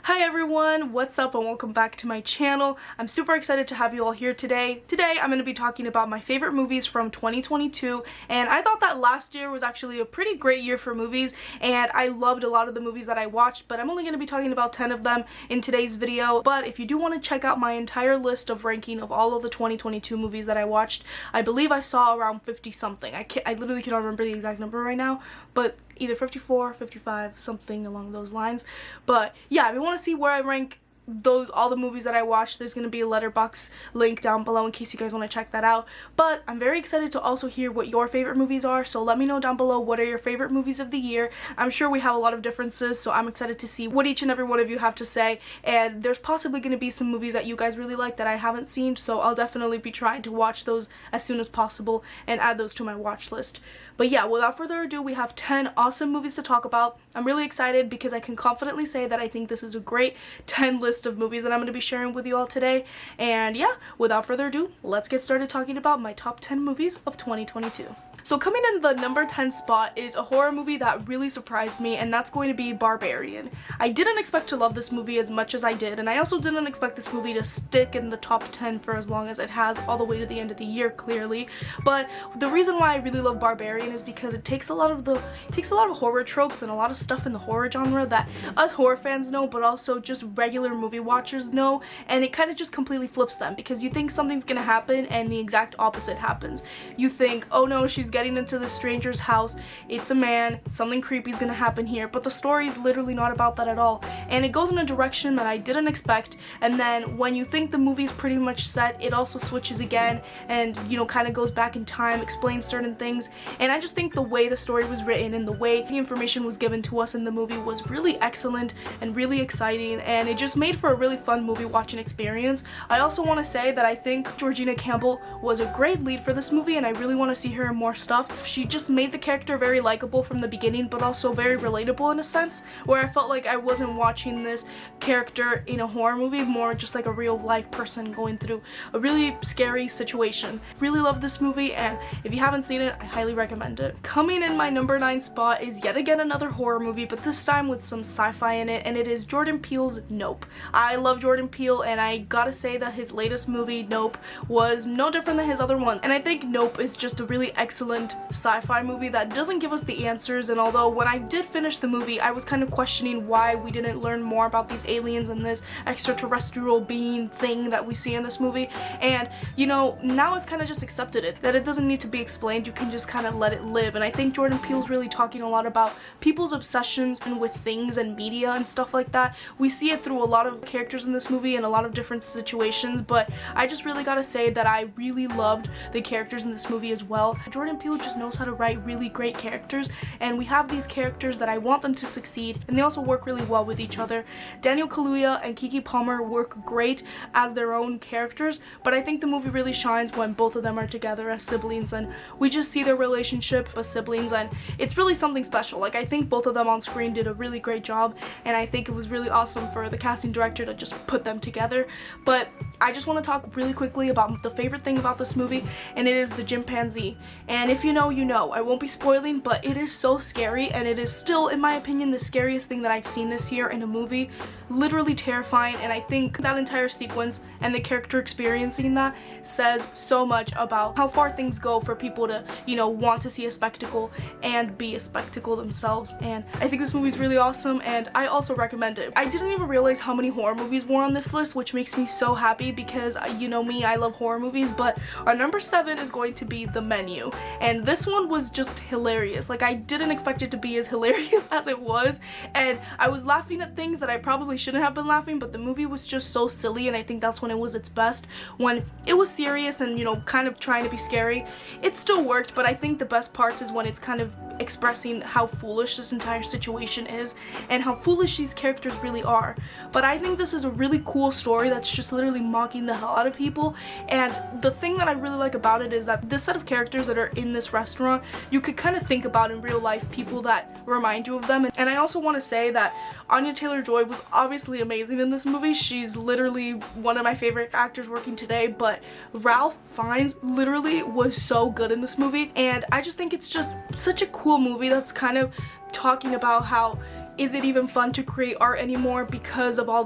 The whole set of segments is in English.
Hi everyone, what's up and welcome back to my channel. I'm super excited to have you all here today. Today I'm going to be talking about my favorite movies from 2022, and I thought that last year was actually a pretty great year for movies and I loved a lot of the movies that I watched, but I'm only going to be talking about 10 of them in today's video. But if you do want to check out my entire list of ranking of all of the 2022 movies that I watched, I believe I saw around 50 something. I literally cannot remember the exact number right now, but either 54, 55, something along those lines. But yeah, if you want to see where I rank all the movies that I watched, there's going to be a letterbox link down below in case you guys want to check that out. But I'm very excited to also hear what your favorite movies are, so let me know down below what are your favorite movies of the year. I'm sure we have a lot of differences, so I'm excited to see what each and every one of you have to say, and there's possibly going to be some movies that you guys really like that I haven't seen, so I'll definitely be trying to watch those as soon as possible and add those to my watch list. But yeah, without further ado, we have 10 awesome movies to talk about. I'm really excited because I can confidently say that I think this is a great 10 list of movies that I'm going to be sharing with you all today. And yeah, without further ado, let's get started talking about my top 10 movies of 2022. So coming in the number 10 spot is a horror movie that really surprised me, and that's going to be Barbarian. I didn't expect to love this movie as much as I did, and I also didn't expect this movie to stick in the top 10 for as long as it has, all the way to the end of the year, clearly. But the reason why I really love Barbarian is because it takes a lot of horror tropes and a lot of stuff in the horror genre that us horror fans know, but also just regular movie watchers know, and it kind of just completely flips them, because you think something's gonna happen and the exact opposite happens. You think, oh no, she's getting into this stranger's house, it's a man, something creepy's gonna happen here, but the story is literally not about that at all, and it goes in a direction that I didn't expect. And then when you think the movie's pretty much set, it also switches again and, you know, kind of goes back in time, explains certain things, and I just think the way the story was written and the way the information was given to us in the movie was really excellent and really exciting, and it just made for a really fun movie watching experience. I also want to say that I think Georgina Campbell was a great lead for this movie, and I really want to see her in more stuff. She just made the character very likable from the beginning, but also very relatable in a sense, where I felt like I wasn't watching this character in a horror movie, more just like a real life person going through a really scary situation. Really love this movie, and if you haven't seen it, I highly recommend it. Coming in my number 9 spot is yet again another horror movie, but this time with some sci-fi in it, and it is Jordan Peele's Nope. I love Jordan Peele, and I gotta say that his latest movie, Nope, was no different than his other ones, and I think Nope is just a really excellent sci-fi movie that doesn't give us the answers. And although when I did finish the movie, I was kind of questioning why we didn't learn more about these aliens and this extraterrestrial being thing that we see in this movie, and you know, now I've kind of just accepted it, that it doesn't need to be explained, you can just kind of let it live. And I think Jordan Peele's really talking a lot about people's obsessions and with things and media and stuff like that. We see it through a lot of characters in this movie and a lot of different situations, but I just really gotta say that I really loved the characters in this movie as well. Jordan Peele just knows how to write really great characters, and we have these characters that I want them to succeed, and they also work really well with each other. Daniel Kaluuya and Keke Palmer work great as their own characters, but I think the movie really shines when both of them are together as siblings, and we just see their relationship as siblings, and it's really something special. Like, I think both of them on screen did a really great job, and I think it was really awesome for the casting director to just put them together. But I just want to talk really quickly about the favorite thing about this movie, and it is the chimpanzee. And if you know, you know. I won't be spoiling, but it is so scary, and it is still, in my opinion, the scariest thing that I've seen this year in a movie. Literally terrifying, and I think that entire sequence and the character experiencing that says so much about how far things go for people to, you know, want to see a spectacle and be a spectacle themselves. And I think this movie's really awesome, and I also recommend it. I didn't even realize how many horror movies were on this list, which makes me so happy because, you know me, I love horror movies. But our number 7 is going to be The Menu, and this one was just hilarious. Like, I didn't expect it to be as hilarious as it was, and I was laughing at things that I probably shouldn't have been laughing, but the movie was just so silly, and I think that's when it was its best. When it was serious and, you know, kind of trying to be scary, it still worked, but I think the best parts is when it's kind of expressing how foolish this entire situation is and how foolish these characters really are. But I think this is a really cool story that's just literally mocking the hell out of people, and the thing that I really like about it is that this set of characters that are in this restaurant, you could kind of think about in real life people that remind you of them. And I also want to say that Anya Taylor-Joy was obviously amazing in this movie. She's literally one of my favorite actors working today, but Ralph Fiennes literally was so good in this movie, and I just think it's just such a cool movie that's kind of talking about how is it even fun to create art anymore because of all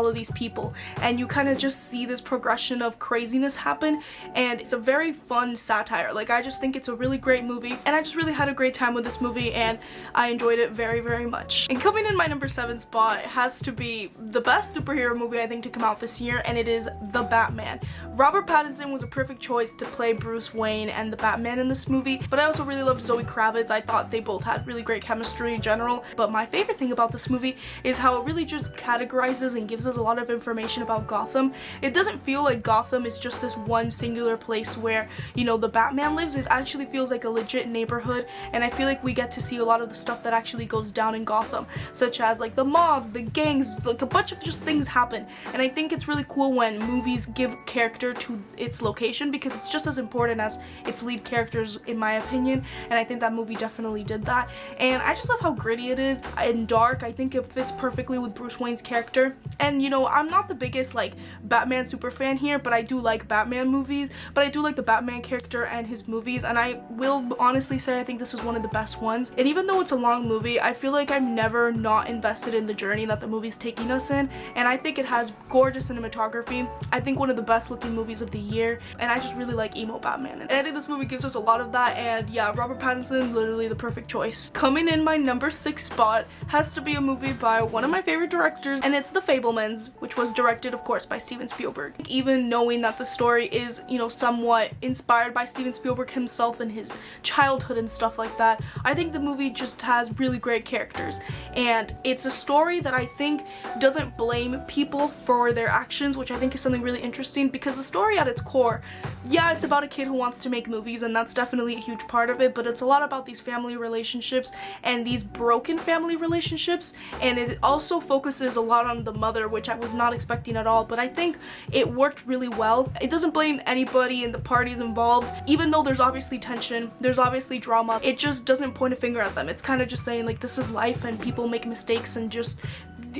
of these people? And you kind of just see this progression of craziness happen, and it's a very fun satire. Like, I just think it's a really great movie, and I just really had a great time with this movie, and I enjoyed it very, very much. And coming in my number 7 spot has to be the best superhero movie I think to come out this year, and it is The Batman. Robert Pattinson was a perfect choice to play Bruce Wayne and the Batman in this movie, but I also really loved Zoe Kravitz. I thought they both had really great chemistry in general, but my favorite thing about this movie is how it really just categorizes and gives us a lot of information about Gotham. It doesn't feel like Gotham is just this one singular place where, you know, the Batman lives. It actually feels like a legit neighborhood, and I feel like we get to see a lot of the stuff that actually goes down in Gotham, such as like the mob, the gangs, like a bunch of just things happen. And I think it's really cool when movies give character to its location, because it's just as important as its lead characters, in my opinion, and I think that movie definitely did that. And I just love how gritty it is and dark. I think it fits perfectly with Bruce Wayne's character. And you know, I'm not the biggest like Batman super fan here, but I do like Batman movies, but I do like the Batman character and his movies, and I will honestly say I think this is one of the best ones. And even though it's a long movie, I feel like I'm never not invested in the journey that the movie's taking us in, and I think it has gorgeous cinematography. I think one of the best looking movies of the year, and I just really like emo Batman, and I think this movie gives us a lot of that. And yeah, Robert Pattinson, literally the perfect choice. Coming in my number 6 spot has to be a movie by one of my favorite directors, and it's The Fable Men, which was directed of course by Steven Spielberg. Even knowing that the story is, you know, somewhat inspired by Steven Spielberg himself and his childhood and stuff like that, I think the movie just has really great characters, and it's a story that I think doesn't blame people for their actions, which I think is something really interesting, because the story at its core, yeah, it's about a kid who wants to make movies, and that's definitely a huge part of it, but it's a lot about these family relationships and these broken family relationships, and it also focuses a lot on the mother, which I was not expecting at all, but I think it worked really well. It doesn't blame anybody in the parties involved, even though there's obviously tension, there's obviously drama. It just doesn't point a finger at them. It's kind of just saying like, this is life and people make mistakes, and just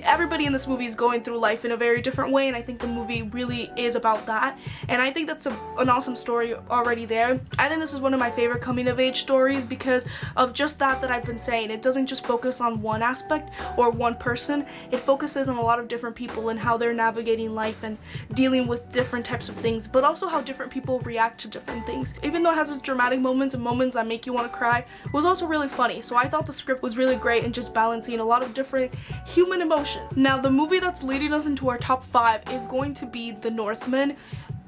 everybody in this movie is going through life in a very different way, and I think the movie really is about that, and I think that's an awesome story already there. I think this is one of my favorite coming of age stories because of just that I've been saying. It doesn't just focus on one aspect or one person, it focuses on a lot of different people and how they're navigating life and dealing with different types of things, but also how different people react to different things. Even though it has its dramatic moments and moments that make you want to cry, it was also really funny, so I thought the script was really great and just balancing a lot of different human emotions. Now, the movie that's leading us into our top 5 is going to be The Northman.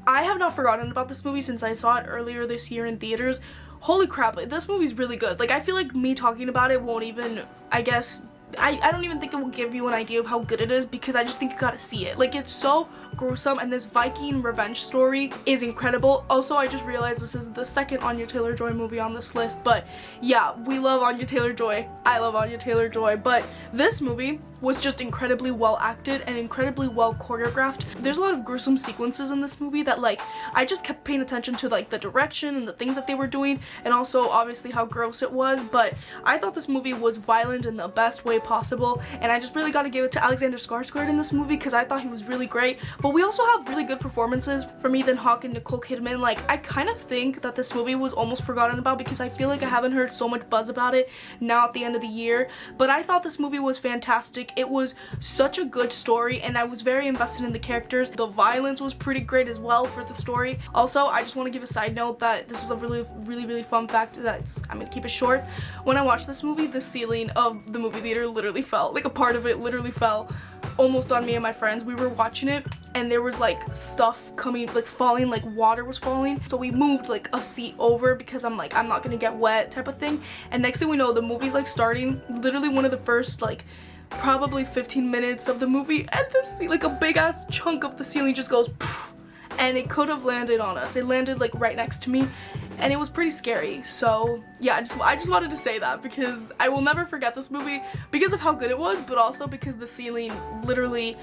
I have not forgotten about this movie since I saw it earlier this year in theaters. Holy crap, this movie's really good. Like, I feel like me talking about it won't even, I guess, I don't even think it will give you an idea of how good it is, because I just think you gotta see it. Like, it's so gruesome, and this Viking revenge story is incredible. Also, I just realized this is the second Anya Taylor-Joy movie on this list, but yeah, we love Anya Taylor-Joy. I love Anya Taylor-Joy, but this movie was just incredibly well acted and incredibly well choreographed. There's a lot of gruesome sequences in this movie that, like, I just kept paying attention to, like, the direction and the things that they were doing, and also obviously how gross it was, but I thought this movie was violent in the best way possible, and I just really got to give it to Alexander Skarsgård in this movie because I thought he was really great. But we also have really good performances from Ethan Hawke and Nicole Kidman. Like, I kind of think that this movie was almost forgotten about because I feel like I haven't heard so much buzz about it now at the end of the year, but I thought this movie was fantastic. It was such a good story, and I was very invested in the characters. The violence was pretty great as well for the story. Also, I just want to give a side note that this is a really fun fact I'm gonna keep it short. When I watched this movie, the ceiling of the movie theater literally fell. Like, a part of it literally fell almost on me and my friends. We were watching it, and there was like stuff coming, like falling, like water was falling, so we moved like a seat over because I'm like, I'm not gonna get wet type of thing. And next thing we know, the movie's like starting, literally one of the first like probably 15 minutes of the movie, and like a big ass chunk of the ceiling just goes poof, and it could have landed on us. It landed like right next to me, and it was pretty scary. So yeah, I just wanted to say that because I will never forget this movie because of how good it was, but also because the ceiling literally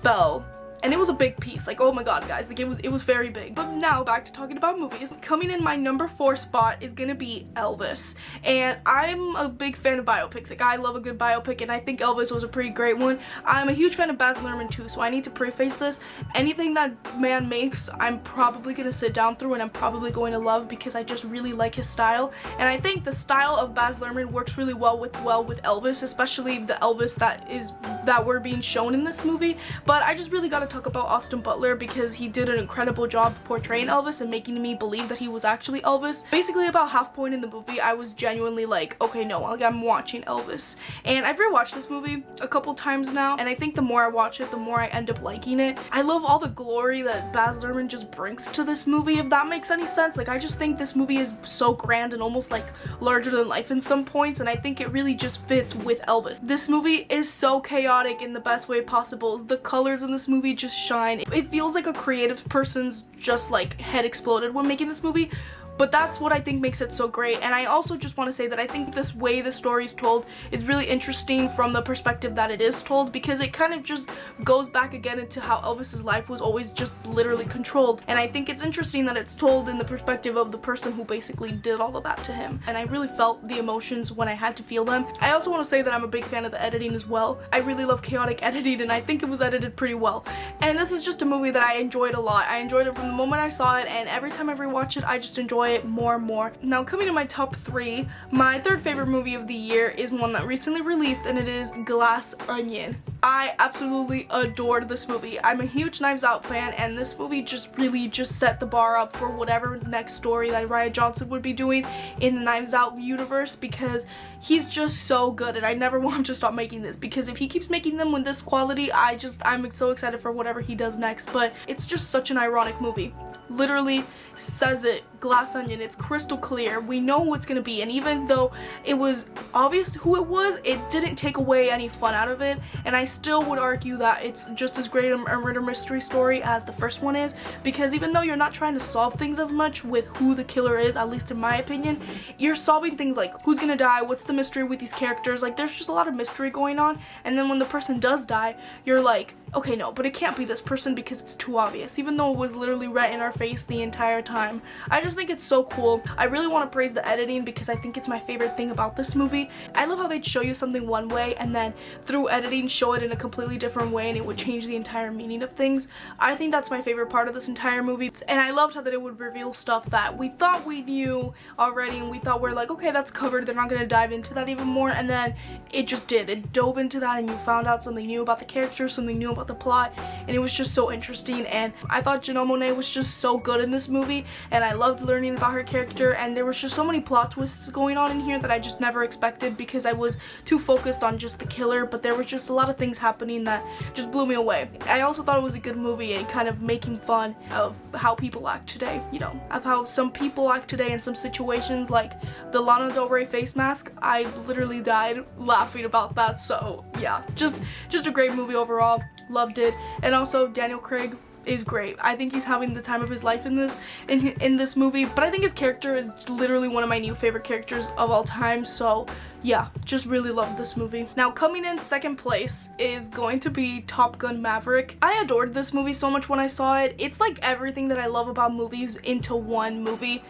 fell and it was a big piece. Like, oh my god, guys, like it was very big. But now back to talking about movies. Coming in my number 4 spot is gonna be Elvis, and I'm a big fan of biopics. Like, I love a good biopic, and I think Elvis was a pretty great one. I'm a huge fan of Baz Luhrmann too, so I need to preface this. Anything that man makes, I'm probably gonna sit down through, and I'm probably going to love, because I just really like his style. And I think the style of Baz Luhrmann works really well with Elvis, especially the Elvis that we're being shown in this movie. But I just really gotta talk about Austin Butler, because he did an incredible job portraying Elvis and making me believe that he was actually Elvis. Basically, about half point in the movie, I was genuinely like, okay, no, like, I'm watching Elvis. And I've rewatched this movie a couple times now, and I think the more I watch it, the more I end up liking it. I love all the glory that Baz Luhrmann just brings to this movie, if that makes any sense. Like, I just think this movie is so grand and almost like larger than life in some points, and I think it really just fits with Elvis. This movie is so chaotic in the best way possible. The colors in this movie just shine. It feels like a creative person's just like head exploded when making this movie. But that's what I think makes it so great. And I also just want to say that I think this way the story is told is really interesting from the perspective that it is told, because it kind of just goes back again into how Elvis's life was always just literally controlled. And I think it's interesting that it's told in the perspective of the person who basically did all of that to him. And I really felt the emotions when I had to feel them. I also want to say that I'm a big fan of the editing as well. I really love chaotic editing, and I think it was edited pretty well. And this is just a movie that I enjoyed a lot. I enjoyed it from the moment I saw it, and every time I rewatch it, I just enjoy it more and more. Now, coming to my top 3, my third favorite movie of the year is one that recently released, and it is Glass Onion. I absolutely adored this movie. I'm a huge Knives Out fan, and this movie just really just set the bar up for whatever next story that Rian Johnson would be doing in the Knives Out universe, because he's just so good, and I never want him to stop making this, because if he keeps making them with this quality, I'm so excited for whatever he does next. But it's just such an ironic movie. Literally says it, Glass Onion, it's crystal clear. We know who it's gonna be, and even though it was obvious who it was, it didn't take away any fun out of it. And I still would argue that it's just as great a murder mystery story as the first one is, because even though you're not trying to solve things as much with who the killer is, at least in my opinion, you're solving things like who's gonna die, what's the mystery with these characters. Like, there's just a lot of mystery going on, and then when the person does die, you're like, okay, no, but it can't be this person because it's too obvious, even though it was literally right in our face the entire time. I just think it's so cool. I really want to praise the editing, because I think it's my favorite thing about this movie. I love how they'd show you something one way, and then through editing show it in a completely different way, and it would change the entire meaning of things. I think that's my favorite part of this entire movie, and I loved how that it would reveal stuff that we thought we knew already, and we thought we're like, okay, that's covered, they're not going to dive into that even more, and then it just did. It dove into that, and you found out something new about the characters, something new about the plot, and it was just so interesting. And I thought Janelle Monáe was just so good in this movie, and I loved learning about her character, and there was just so many plot twists going on in here that I just never expected, because I was too focused on just the killer. But there was just a lot of things happening that just blew me away. I also thought it was a good movie, and kind of making fun of how people act today, you know, of how some people act today in some situations, like the Lana Del Rey face mask. I literally died laughing about that. So yeah, just a great movie overall. Loved it. And also Daniel Craig is great. I think he's having the time of his life in this movie, but I think his character is literally one of my new favorite characters of all time. So yeah, just really love this movie. Now, coming in second place is going to be Top Gun Maverick. I adored this movie so much when I saw it. It's like everything that I love about movies into one movie,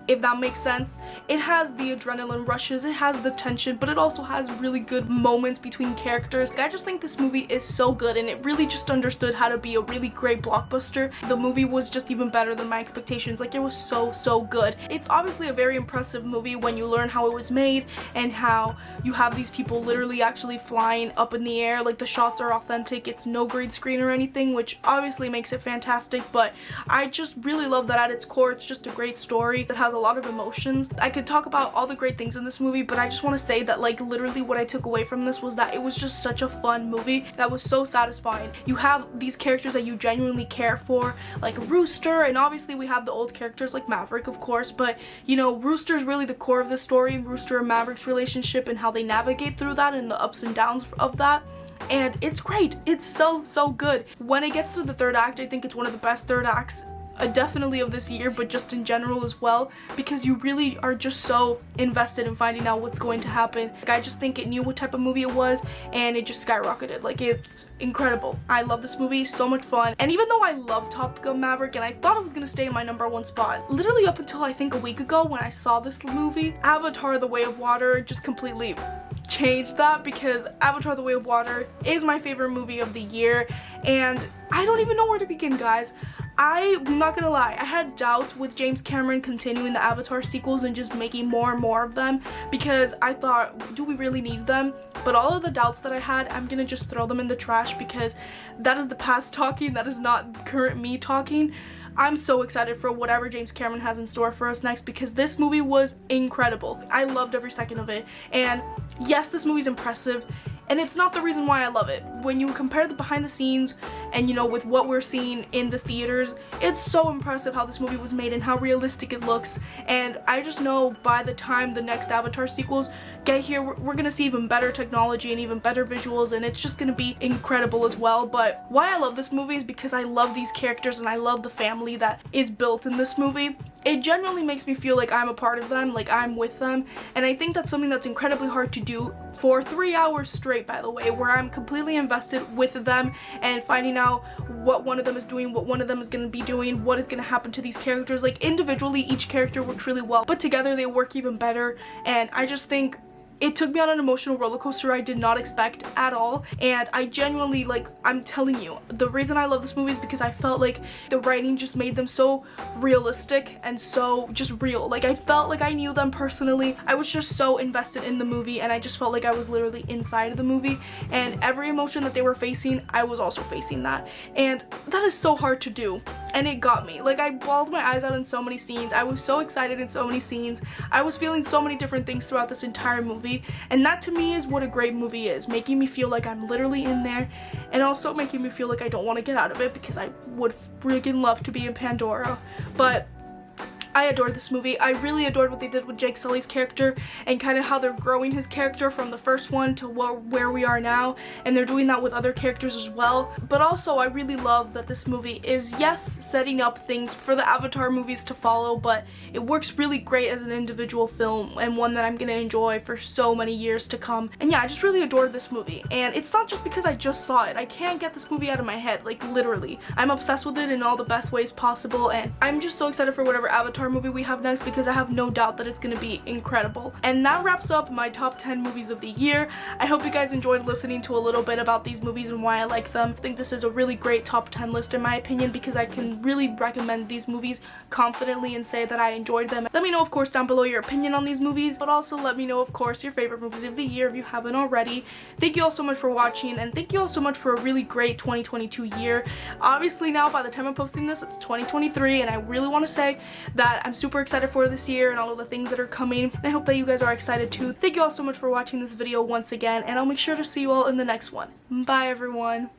if that makes sense. It has the adrenaline rushes, it has the tension, but it also has really good moments between characters. I just think this movie is so good, and it really just understood how to be a really great blockbuster. The movie was just even better than my expectations. Like, it was so good. It's obviously a very impressive movie when you learn how it was made, and how you have these people literally actually flying up in the air. Like, the shots are authentic. It's no green screen or anything, which obviously makes it fantastic. But I just really love that at its core, it's just a great story that has a lot of emotions. I could talk about all the great things in this movie, but I just want to say that, like, literally what I took away from this was that it was just such a fun movie that was so satisfying. You have these characters that you genuinely care for, like Rooster, and obviously we have the old characters like Maverick, of course, but you know, Rooster's really the core of the story, Rooster and Maverick's relationship and how they navigate through that and the ups and downs of that. And it's great. It's so good. When it gets to the third act, I think it's one of the best third acts definitely of this year, but just in general as well, because you really are just so invested in finding out what's going to happen. Like, I just think it knew what type of movie it was, and it just skyrocketed. Like, it's incredible. I love this movie, so much fun. And even though I love Top Gun Maverick and I thought it was gonna stay in my #1 spot, literally up until I think a week ago when I saw this movie, Avatar: The Way of Water just completely changed that, because Avatar: The Way of Water is my favorite movie of the year, and I don't even know where to begin, guys. I'm not gonna lie, I had doubts with James Cameron continuing the Avatar sequels and just making more and more of them, because I thought, do we really need them? But all of the doubts that I had, I'm gonna just throw them in the trash, because that is the past talking, that is not current me talking. I'm so excited for whatever James Cameron has in store for us next, because this movie was incredible. I loved every second of it, and yes, this movie's impressive, and it's not the reason why I love it. When you compare the behind the scenes and, you know, with what we're seeing in the theaters, it's so impressive how this movie was made and how realistic it looks. And I just know by the time the next Avatar sequels get here, we're gonna see even better technology and even better visuals, and it's just gonna be incredible as well. But why I love this movie is because I love these characters and I love the family that is built in this movie. It genuinely makes me feel like I'm a part of them, like I'm with them, and I think that's something that's incredibly hard to do for 3 hours straight, by the way, where I'm completely invested with them and finding out what one of them is doing, what one of them is going to be doing, what is going to happen to these characters. Like, individually, each character worked really well, but together they work even better, and I just think it took me on an emotional roller coaster I did not expect at all. And I genuinely, like, I'm telling you, the reason I love this movie is because I felt like the writing just made them so realistic and so just real. Like, I felt like I knew them personally. I was just so invested in the movie, and I just felt like I was literally inside of the movie, and every emotion that they were facing, I was also facing that. And that is so hard to do, and it got me. Like, I bawled my eyes out in so many scenes. I was so excited in so many scenes. I was feeling so many different things throughout this entire movie. And that to me is what a great movie is, making me feel like I'm literally in there, and also making me feel like I don't want to get out of it, because I would freaking love to be in Pandora. But I adored this movie. I really adored what they did with Jake Sully's character and kind of how they're growing his character from the first one to where we are now, and they're doing that with other characters as well. But also, I really love that this movie is, yes, setting up things for the Avatar movies to follow, but it works really great as an individual film, and one that I'm gonna enjoy for so many years to come. And yeah, I just really adored this movie, and it's not just because I just saw it. I can't get this movie out of my head, like, literally. I'm obsessed with it in all the best ways possible, and I'm just so excited for whatever Avatar movie we have next, because I have no doubt that it's gonna be incredible. And that wraps up my top 10 movies of the year. I hope you guys enjoyed listening to a little bit about these movies and why I like them. I think this is a really great top 10 list in my opinion, because I can really recommend these movies confidently and say that I enjoyed them. Let me know, of course, down below your opinion on these movies, but also let me know, of course, your favorite movies of the year if you haven't already. Thank you all so much for watching, and thank you all so much for a really great 2022 year. Obviously now, by the time I'm posting this, it's 2023, and I really want to say that I'm super excited for this year and all of the things that are coming, and I hope that you guys are excited too. Thank you all so much for watching this video once again, and I'll make sure to see you all in the next one. Bye, everyone.